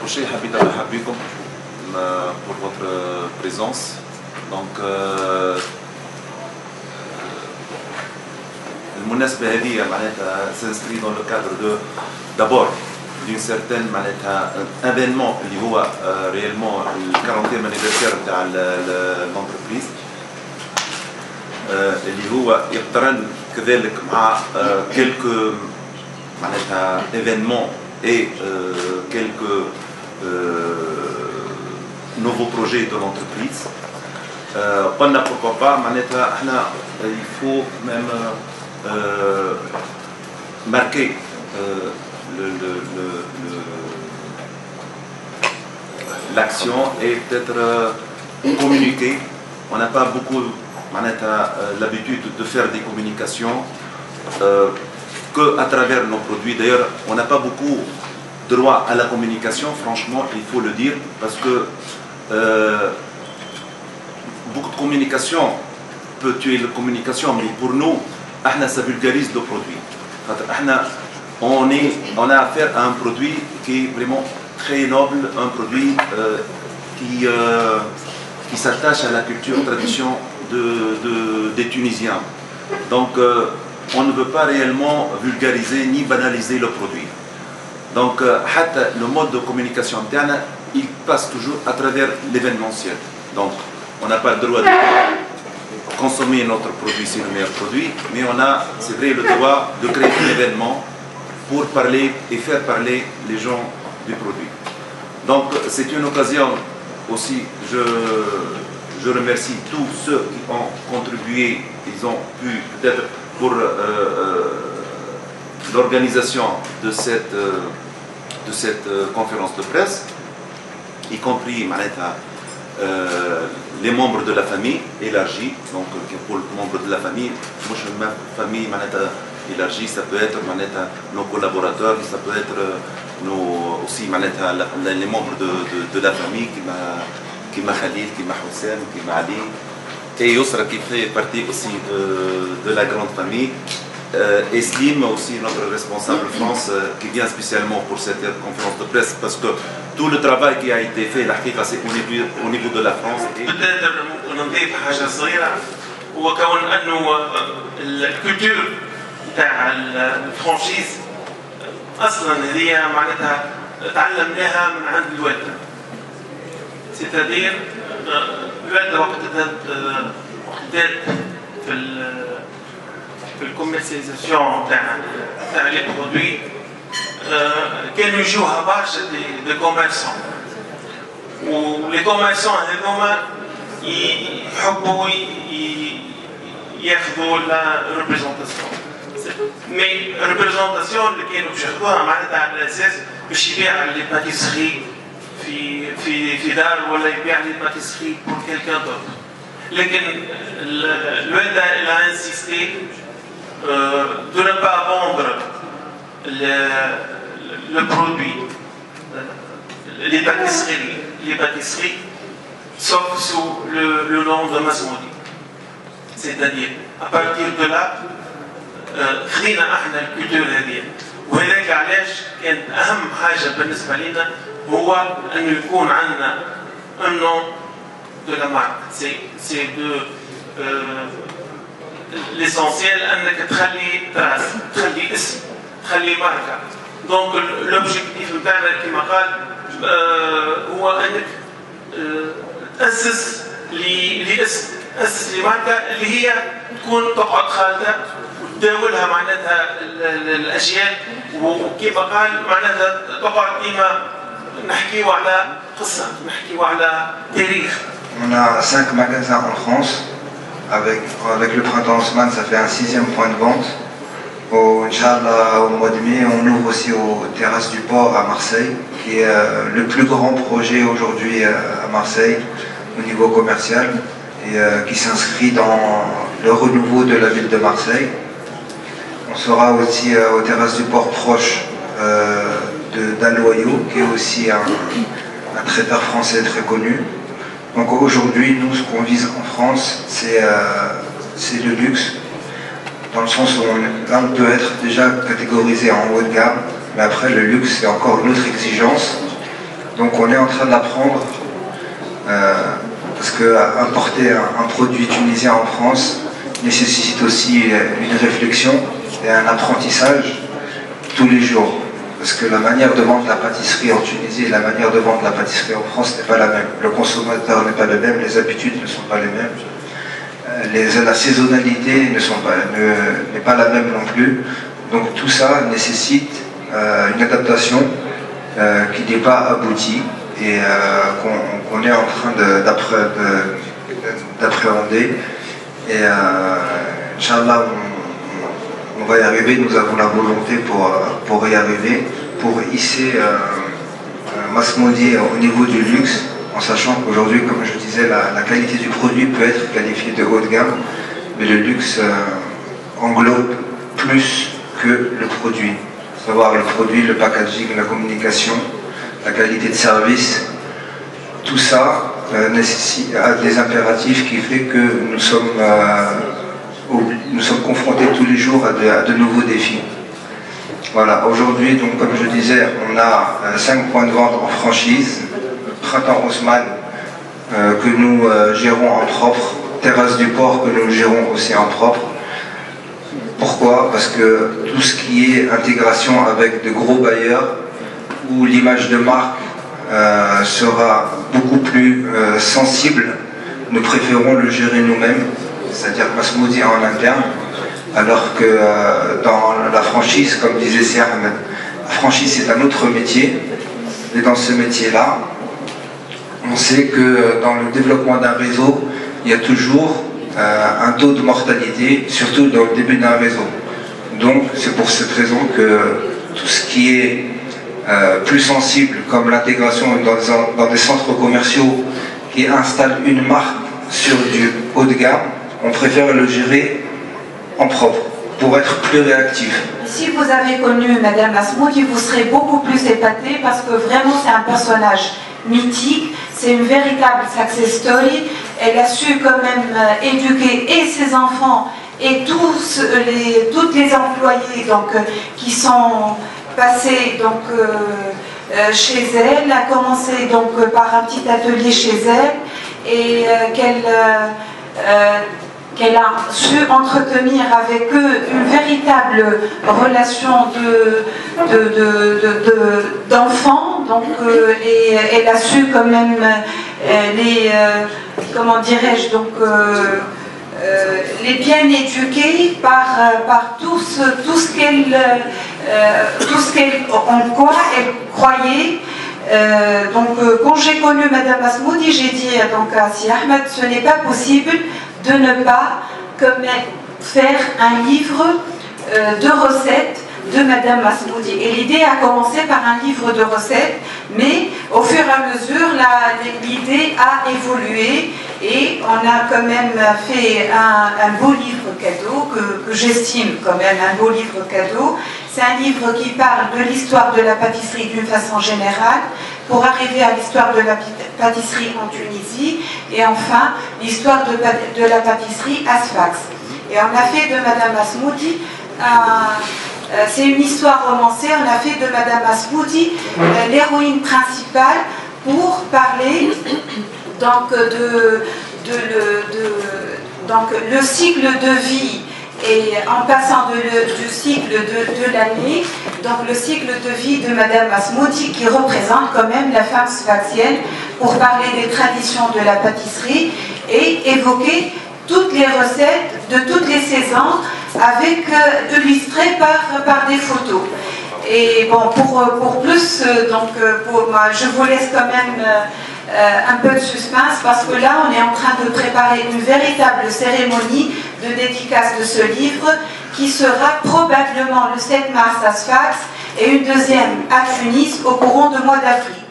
أول شيء حبيت أرحب بكم pour votre présence. Donc المناسبة هذه معناتها s'inscrit dans le cadre de d'abord d'une certaine معناتها événement اللي هو réellement le 40e anniversaire تاع l'entreprise اللي هو يقترن كذلك مع quelques معناتها événements et quelques nouveaux projets de l'entreprise. قلنا pourquoi pas معناتها احنا il faut même marquer l'action et peut-être communiquer. On n'a pas beaucoup l'habitude de faire des communications que à travers nos produits. D'ailleurs, on n'a pas beaucoup droit à la communication, franchement, il faut le dire, parce que beaucoup de communication peut tuer la communication, mais pour nous, ça vulgarise le produit. On a affaire à un produit qui est vraiment très noble, un produit qui s'attache à la culture, tradition des Tunisiens. Donc, on ne veut pas réellement vulgariser ni banaliser le produit. Donc, le mode de communication interne, il passe toujours à travers l'événementiel. Donc, on n'a pas le droit de consommer notre produit, c'est le meilleur produit, mais on a, c'est vrai, le droit de créer un événement pour parler et faire parler les gens du produit. Donc, c'est une occasion aussi, je remercie tous ceux qui ont contribué, ils ont pu peut-être pour l'organisation de cette conférence de presse, y compris les membres de la famille élargie. Donc pour les membres de la famille, ma famille élargie, ça peut être nos collaborateurs, ça peut être aussi les membres de la famille qui m'a Khalil, qui m'a Houssem, qui m'a Ali, et Yousra qui fait partie aussi de la grande famille. Et Slim aussi, notre responsable France, qui vient spécialement pour cette conférence de presse, parce que tout le travail qui a été fait, c'est au niveau de la France. نضيف حاجة صغيرة، هو كون أنه الكولتور تاع الفرانشيز أصلا هذه معناتها تعلمناها من عند الوالدة. سيتادير الوالدة وقت بدات في الكوميرسياليزاسيون تاع لي برودوي كانوا يجوها برشا دي كوميرسون، ولي كوميرسون هذوما يحبوا ياخذوا لا ريبريزونطاسيون، مي ريبريزونطاسيون اللي كانوا باش ياخذوها معناتها على اساس باش يبيع لي باتيسري في دار ولا يبيع لي باتيسري بور كيلكان دوتر. لكن الوالدة elle a insisté de ne pas vendre le produit, les pâtisseries, sauf sous le nom de Masmoudi. C'est-à-dire, à partir de là, خلينا احنا الكولتور هذه، وهذاك علاش كانت اهم حاجه بالنسبه لنا هو انه يكون عندنا un nom de la marque. C'est l'essentiel انك تخلي تراس، تخلي اسم، تخلي ماركه. دونك لوبجيكتيف نتاعنا كما قال هو انك تاسس لاسم، تاسس لماركه اللي هي تكون تقعد خالده وتداولها معناتها الاجيال، وكما قال معناتها تقعد ديما نحكيو على قصه، نحكيو على تاريخ. On a 5 magasins en France. Avec le printemps Haussmann, ça fait un 6e point de vente. Inch'Allah, au mois de mai, on ouvre aussi aux terrasses du port à Marseille, qui est le plus grand projet aujourd'hui à Marseille au niveau commercial et qui s'inscrit dans le renouveau de la ville de Marseille. On sera aussi aux terrasses du port proche d'Aloyo, qui est aussi un traiteur français très connu. Donc aujourd'hui, nous, ce qu'on vise en France, c'est le luxe, dans le sens où là, on peut être déjà catégorisé en haut de gamme, mais après, le luxe, c'est encore une autre exigence. Donc on est en train d'apprendre, parce que importer un produit tunisien en France nécessite aussi une réflexion et un apprentissage tous les jours. Parce que la manière de vendre la pâtisserie en Tunisie et la manière de vendre la pâtisserie en France n'est pas la même. Le consommateur n'est pas le même, les habitudes ne sont pas les mêmes. La saisonnalité n'est pas la même non plus. Donc tout ça nécessite une adaptation qui n'est pas aboutie et qu'on est en train d'appréhender. Et Inch'Allah, on va y arriver, nous avons la volonté pour y arriver, pour hisser Masmoudi au niveau du luxe, en sachant qu'aujourd'hui, comme je disais, la qualité du produit peut être qualifiée de haut de gamme, mais le luxe englobe plus que le produit. Savoir le produit, le packaging, la communication, la qualité de service, tout ça a des impératifs qui fait que nous sommes confrontés tous les jours à de nouveaux défis. Voilà, aujourd'hui, donc comme je disais, on a 5 points de vente en franchise, Printemps Haussmann que nous gérons en propre, Terrasse du Port que nous gérons aussi en propre. Pourquoi? Parce que tout ce qui est intégration avec de gros bailleurs, où l'image de marque sera beaucoup plus sensible, nous préférons le gérer nous-mêmes, c'est-à-dire Masmoudi en interne, alors que dans la franchise, comme disait Sir Ahmed, la franchise c'est un autre métier, et dans ce métier-là, on sait que dans le développement d'un réseau, il y a toujours un taux de mortalité, surtout dans le début d'un réseau. Donc c'est pour cette raison que tout ce qui est plus sensible, comme l'intégration dans des centres commerciaux qui installent une marque sur du haut de gamme, on préfère le gérer en propre pour être plus réactif. Si vous avez connu Madame Masmoudi, vous serez beaucoup plus épaté parce que vraiment c'est un personnage mythique, c'est une véritable success story. Elle a su quand même éduquer et ses enfants et toutes les employés donc, qui sont passés donc, chez elle. Elle a commencé donc, par un petit atelier chez elle et qu'elle a su entretenir avec eux une véritable relation d'enfants, donc et elle a su quand même comment dirais-je, donc les bien éduquer par tout ce en quoi elle croyait. Donc quand j'ai connu Madame Masmoudi, j'ai dit donc à Si Ahmed, ce n'est pas possible de ne pas comme faire un livre de recettes de Madame Masmoudi. Et l'idée a commencé par un livre de recettes, mais au fur et à mesure, l'idée a évolué et on a quand même fait un beau livre cadeau, que j'estime quand même un beau livre cadeau. C'est un livre qui parle de l'histoire de la pâtisserie d'une façon générale, pour arriver à l'histoire de la pâtisserie en Tunisie, et enfin l'histoire de la pâtisserie à Sfax. Et on a fait de Madame Masmoudi, c'est une histoire romancée, on a fait de Madame Masmoudi l'héroïne principale pour parler donc donc le cycle de vie. Et en passant du cycle de l'année, donc le cycle de vie de Madame Masmoudi qui représente quand même la femme sfaxienne pour parler des traditions de la pâtisserie et évoquer toutes les recettes de toutes les saisons avec illustrées par des photos. Et bon, pour plus, donc moi, je vous laisse quand même un peu de suspense parce que là on est en train de préparer une véritable cérémonie de dédicace de ce livre qui sera probablement le 7 mars à Sfax et une deuxième à Tunis au courant du mois d'avril.